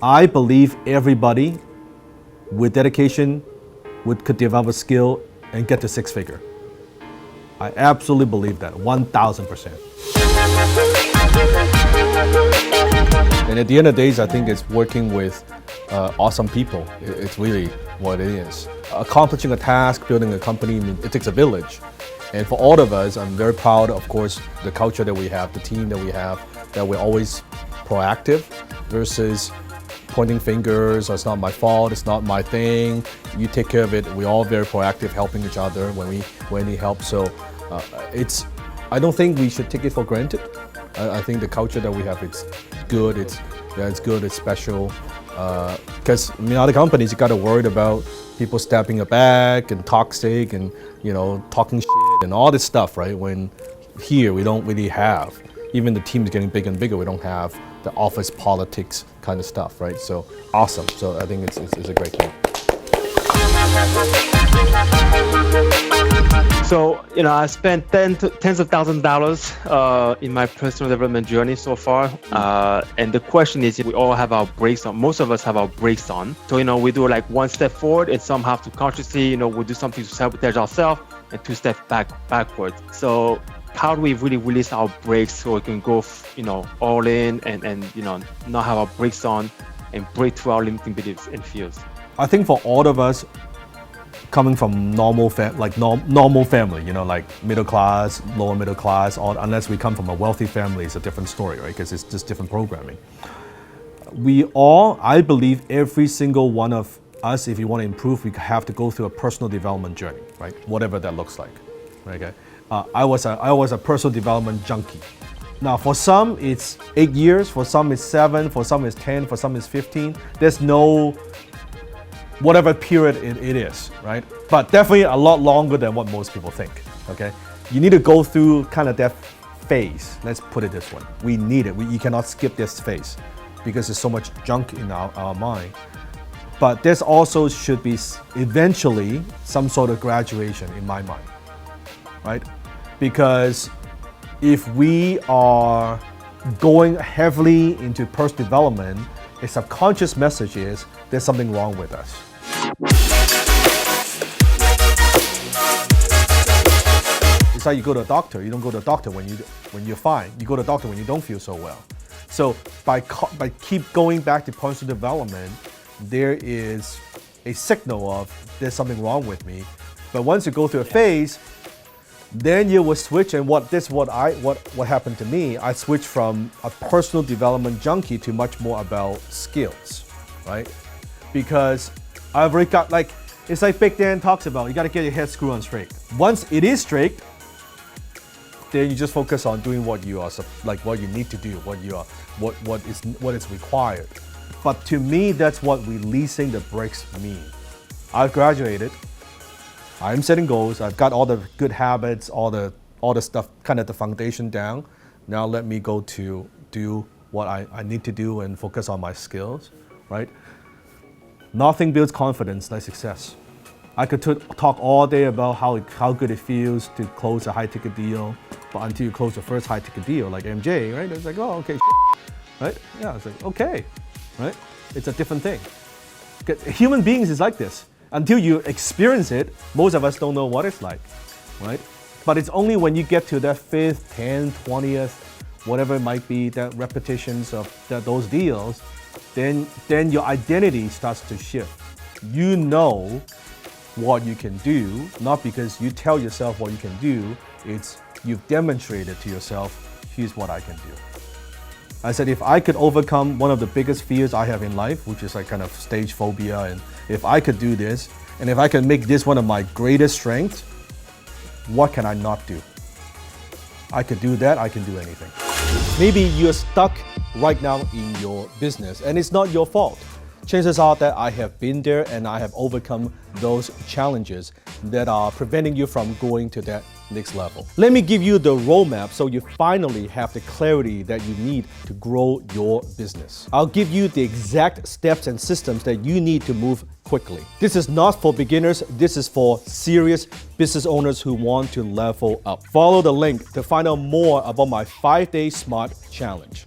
I believe everybody with dedication could develop a skill and get to six figure. I absolutely believe that, 1000%. And at the end of the days, I think it's working with awesome people. It's really what it is. Accomplishing a task, building a company, it takes a village. And for all of us, I'm very proud, of course, the culture that we have, the team that we have, that we're always proactive versus pointing fingers, it's not my fault, it's not my thing, you take care of it. We're all very proactive, helping each other when we need help. So I don't think we should take it for granted. I think the culture that we have, it's good, it's good, it's special. Because other companies, you got to worry about people stabbing your back and toxic and talking shit and all this stuff, right? When here we don't really have. Even the team is getting bigger and bigger. We don't have the office politics kind of stuff, right? So awesome. So I think it's a great thing. So, I spent tens of thousands of dollars in my personal development journey so far. And the question is, we all have our brakes on. Most of us have our brakes on. So, we do like one step forward and some have to consciously, we do something to sabotage ourselves and two steps backwards. So how do we really release our brakes so we can go, all in and not have our brakes on and break through our limiting beliefs and fears? I think for all of us, coming from normal family, like middle class, lower middle class, or unless we come from a wealthy family, it's a different story, right? Because it's just different programming. I believe every single one of us, if you want to improve, we have to go through a personal development journey, right? Whatever that looks like, okay? I was a personal development junkie. Now, for some, it's 8 years, for some, it's 7, for some, it's 10, for some, it's 15. There's no whatever period it is, right? But definitely a lot longer than what most people think, okay? You need to go through kind of that phase. Let's put it this way. We need it. You cannot skip this phase because there's so much junk in our mind. But there's also should be eventually some sort of graduation in my mind, right? Because if we are going heavily into personal development, a subconscious message is there's something wrong with us. It's like you go to a doctor. You don't go to a doctor when you're fine. You go to a doctor when you don't feel so well. So by keep going back to personal development, there is a signal of there's something wrong with me. But once you go through a phase, then you will switch, and what happened to me, I switched from a personal development junkie to much more about skills, right? Because I've already got, it's like Big Dan talks about, you gotta get your head screwed on straight. Once it is straight, then you just focus on doing what you are, what you need to do, what is required. But to me, that's what releasing the brakes mean. I've graduated. I'm setting goals. I've got all the good habits, all the stuff, kind of the foundation down. Now let me go to do what I need to do and focus on my skills, right? Nothing builds confidence like success. I could talk all day about how good it feels to close a high-ticket deal, but until you close the first high-ticket deal, like MJ, right? It's like, oh, okay, right? Yeah, it's like, okay, right? It's a different thing. Human beings is like this. Until you experience it, most of us don't know what it's like, right? But it's only when you get to that 5th, 10th, 20th, whatever it might be, that repetitions of those deals, then your identity starts to shift. You know what you can do, not because you tell yourself what you can do, it's you've demonstrated to yourself, here's what I can do. I said, if I could overcome one of the biggest fears I have in life, which is like kind of stage phobia, and if I could do this, and if I can make this one of my greatest strengths, what can I not do? I could do that, I can do anything. Maybe you're stuck right now in your business, and it's not your fault. Chances are that I have been there and I have overcome those challenges that are preventing you from going to that next level. Let me give you the roadmap so you finally have the clarity that you need to grow your business. I'll give you the exact steps and systems that you need to move quickly. This is not for beginners, this is for serious business owners who want to level up. Follow the link to find out more about my 5-day SMART challenge.